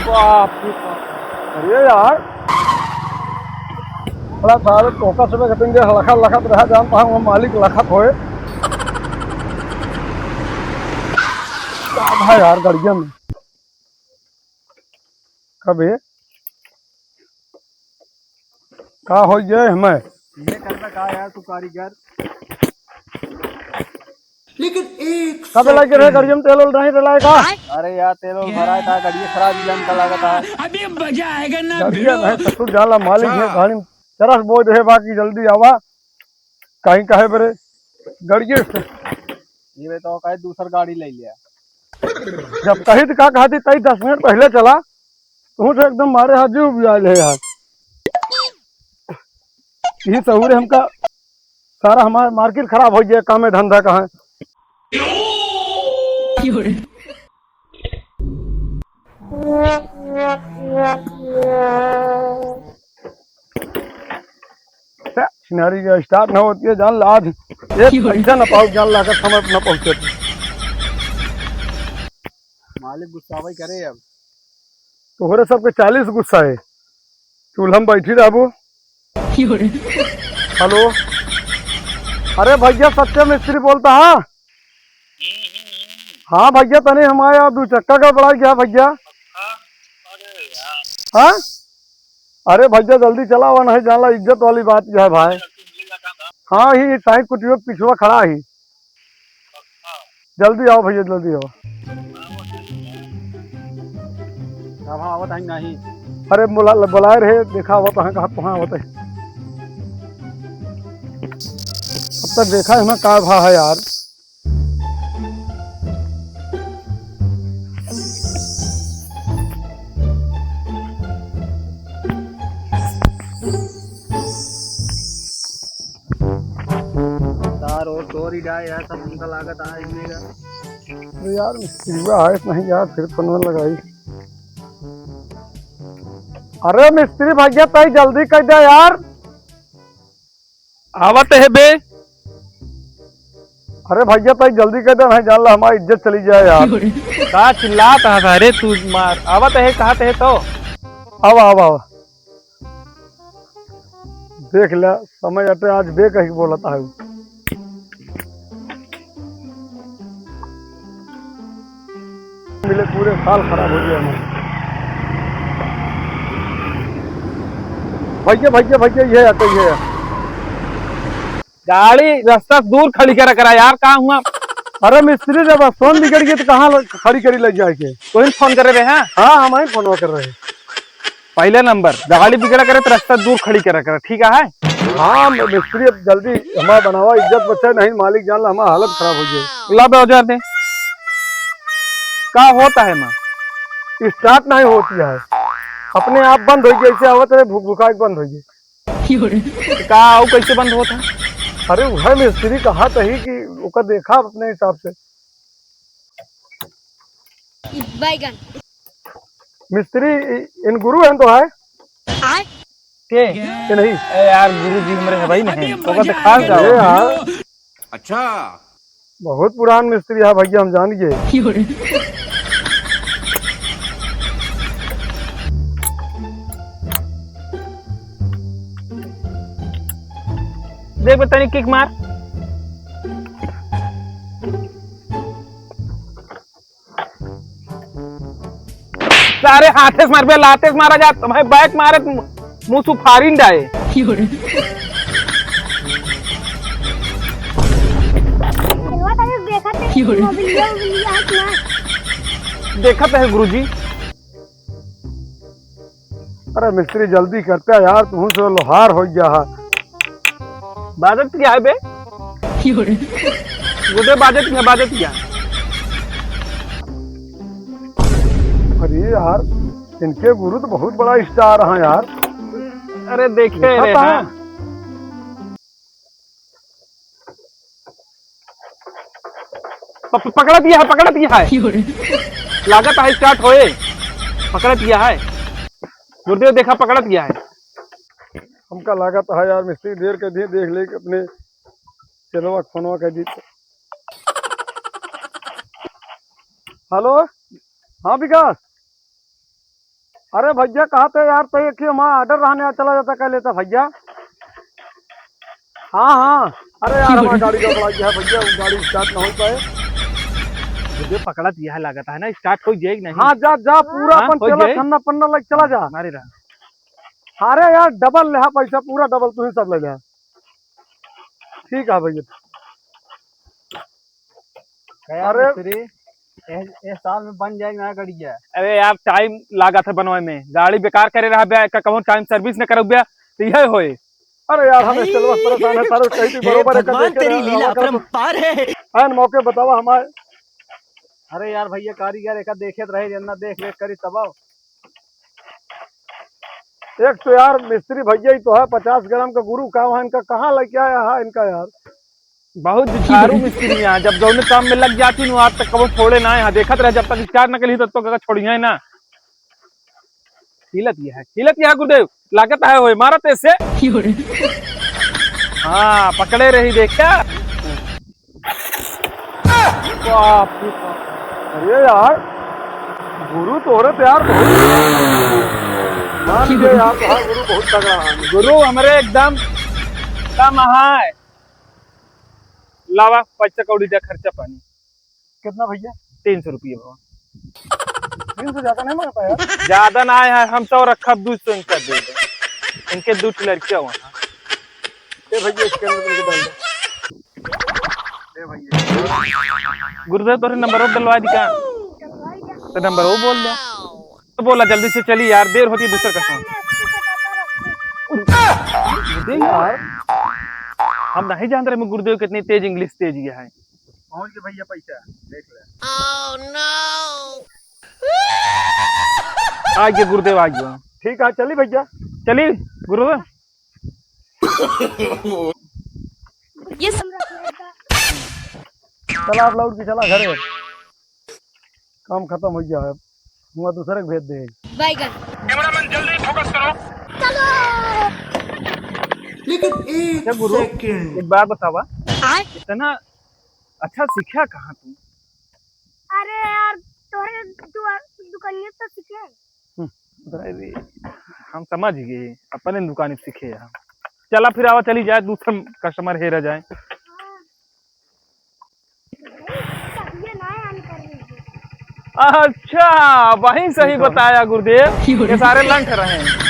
बाप रे बाप। अरे यार बड़ा सारे टोका सुबह कटेंगे लखत लखत रहा जानता हूँ मालिक लखत होए भाई यार गड़िया में कभी का हो ये हमें ये करना कहा यार तू कारीगर। लेकिन एक कब लगे रहे गड़िया में तेल उल नहीं डलाए का अरे यार तेल भरा था गाड़ी खराब जान का लगा था। अभी मजा आएगा ना गड़िया नहीं ससुर जाला मालिक है गाड़ी में तरस बोझ रहे बाकी जल्दी आवा कहीं कहे बरे गड़िए से ये तो कहे दूसर गाड़ी ले लिया। जब कही तो का कहती तई 10 मिनट पहले चला तू तो एकदम मारे हाथ जीव भी आए यार यही सहूर हमका सारा हमारा मार्केट खराब हो गया काम धंधा कहाँ सिनारी का स्टार्ट न होती है जान ला आज एक पैसा न पाओ जान ला कर समय न पहुंचे मालिक गुस्सा भाई करे अब तोहरे सबके 40 गुस्सा है चूल्हम बैठी रहबू हेलो अरे भैया सत्य मिस्त्री बोलता है हाँ भैया तने हमारे यहाँ 2 चक्का का बड़ा गया भैया हाँ अरे भैया जल्दी चला हुआ नहीं जानला इज्जत वाली बात है भाई हाँ ही साई कुटियो पिछुआ खड़ा ही जल्दी आओ भैया जल्दी आओ अब हाँ आवत नहीं। अरे बुलाए रहे देखा हुआ कहाँ कहाँ कहाँ होते अब तक देखा है हमें का भा है यार तार और तोरी डाय यार सब उनका लागत आ जाएगा। अरे यार मिस्त्री आए नहीं यार फिर फोन लगाई अरे मिस्त्री भैया तई जल्दी कर दे यार आवत है बे। अरे भैया तई जल्दी कर दे नहीं जान ला हमारी इज्जत चली जाए यार का चिल्लात है अरे तू मार आवत है कहा है तो अब अब अब देख ले समझ आते आज बे कहीं बोलता है मिले पूरे साल खराब हो गया हमारे भैया भैया भैया ये आते ये गाड़ी रास्ता दूर खड़ी करा यार कहाँ हुआ। अरे मिस्त्री जब फोन बिगड़ गई तो कहाँ खड़ी करी लग जाए के कोई फोन करे रहे हैं हाँ हम ही फोन कर रहे हैं पहले नंबर गाड़ी बिगड़ा करे तो रास्ता दूर खड़ी करा ठीक है। हाँ मिस्त्री अब जल्दी हमारा बनावा इज्जत बच्चा नहीं मालिक जान ला हमारा हालत खराब हो जाए ला औजार दे का होता है माँ स्टार्ट नहीं होती है अपने आप बंद हो गई ऐसे आवत है भुकाई बंद हो गई का वो कैसे बंद होता अरे वह मिस्त्री कहा था ही कि उसका देखा अपने हिसाब से बैगन मिस्त्री इन गुरु हैं तो है के कि नहीं ए यार गुरु जी हमारे है भाई नहीं तो का दिखा अरे जाओ यार अच्छा बहुत पुरान मिस्त्री है भैया हम जान गए देख बतानी किक मार सारे हाथे से मार लाते से मारा जाता भाई बैक मारे मुंह सुफारिन डाए देखा है गुरुजी। अरे मिस्त्री जल्दी करते यार तू से लोहार हो गया है बाजत क्या है बे गुदे बाजत क्या अरे यार इनके गुरु तो बहुत बड़ा स्टार है यार अरे देखे रे हाँ। पकड़ा दिया है लागत है स्टार्ट होए पकड़ा दिया है गुरुदेव देखा पकड़ा दिया है हमका लागत है यार मिस्त्री देर कर दिए देख ले अपने चलो फोनवा कर दी हेलो हाँ विकास अरे भैया कहा थे यार, तो एक ही हमारा ऑर्डर रहने चला जाता कह लेता भैया। हाँ हाँ, अरे यार हमारी गाड़ी गड़बड़ा गया है भैया, वो गाड़ी स्टार्ट ना हो पाए। गुरुदेव पकड़ा दिया है लागत है ना, स्टार्ट हो जाएगी नहीं। हाँ जा जा पूरा हाँ, अपन हो चला जाए। छन्ना पन्ना लग चला जा। मारे रहा। अरे यार डबल ले पैसा, पूरा डबल तू ही सब ले जा। ठीक है भैया। अरे मिस्त्री इस साल में बन जाएगी नया गाड़िया। अरे यार टाइम लागत है बनवाए में, गाड़ी बेकार करे रहा बे, कहूँ टाइम सर्विस न करो बे तो यह होए। अरे यार हमें चलवा परेशान है सारे, कहीं भी बरोबर है भगवान तेरी लीला अपरंपार है। है मौके बतावा हमारे। अरे यार भैया कारीगर एक देखे रहे जना, देख रेख करी तब आओ। एक तो यार मिस्त्री भैया ही तो है, 50 ग्राम का गुरु का वहाँ इनका कहाँ लेके आया है इनका यार। बहुत झाड़ू मिस्त्री यहाँ, जब जौने काम में लग जाती हूँ आज तक कबो छोड़े ना, यहाँ देखत रहे जब तक स्टार्ट न करी तब तक छोड़िए ना। खिलत यह गुरुदेव लागत है होए मारा तेज से। हाँ पकड़े रही देखा। बाप रे बाप। अरे यार गुरु तो औरत यार मान लीजिए यार, तो हाँ गुरु बहुत तगड़ा है। गुरु हमारे एकदम कम है। लावा पैसा कौड़ी का खर्चा पानी कितना भैया? 300 रुपये भगवान। 300 ज्यादा नहीं मांगता यार। ज्यादा ना है, हम तो रखा 200 इनका दे दे, इनके 2 लड़कियां वहाँ। ए भैया इसके अंदर तुमको डाल दे। ए भैया गुरुदेव तोरे नंबर वो डलवा दी क्या? तो नंबर वो बोल दो तो बोला जल्दी से चली यार, देर होती है दूसरे का फोन। यार हम नहीं जानते रहे गुरुदेव कितनी तेज इंग्लिश तेज ये है। पहुंच गए भैया पैसा देख ले। आ गया गुरुदेव आ गया। ठीक है चली भैया। चलिए गुरुदेव। ये चला आप लौट के चला घरे, काम खत्म हो गया है, हुआ दूसरे को भेज दे। बैगन कैमरामैन जल्दी फोकस करो। लेकिन क्या एक गुरु सेकंड, एक बात बतावा, इतना अच्छा सीखा कहाँ तू? अरे यार तोरे दुकानिया तो सीखे। अरे हम समझ गए अपने दुकान से सीखे हम। चला फिर आवा चली जाए, दूसरा कस्टमर हेरा जाए। ये ना आन कर रही है। अच्छा वही सही बताया गुरुदेव, ये सारे लंठ रहे हैं।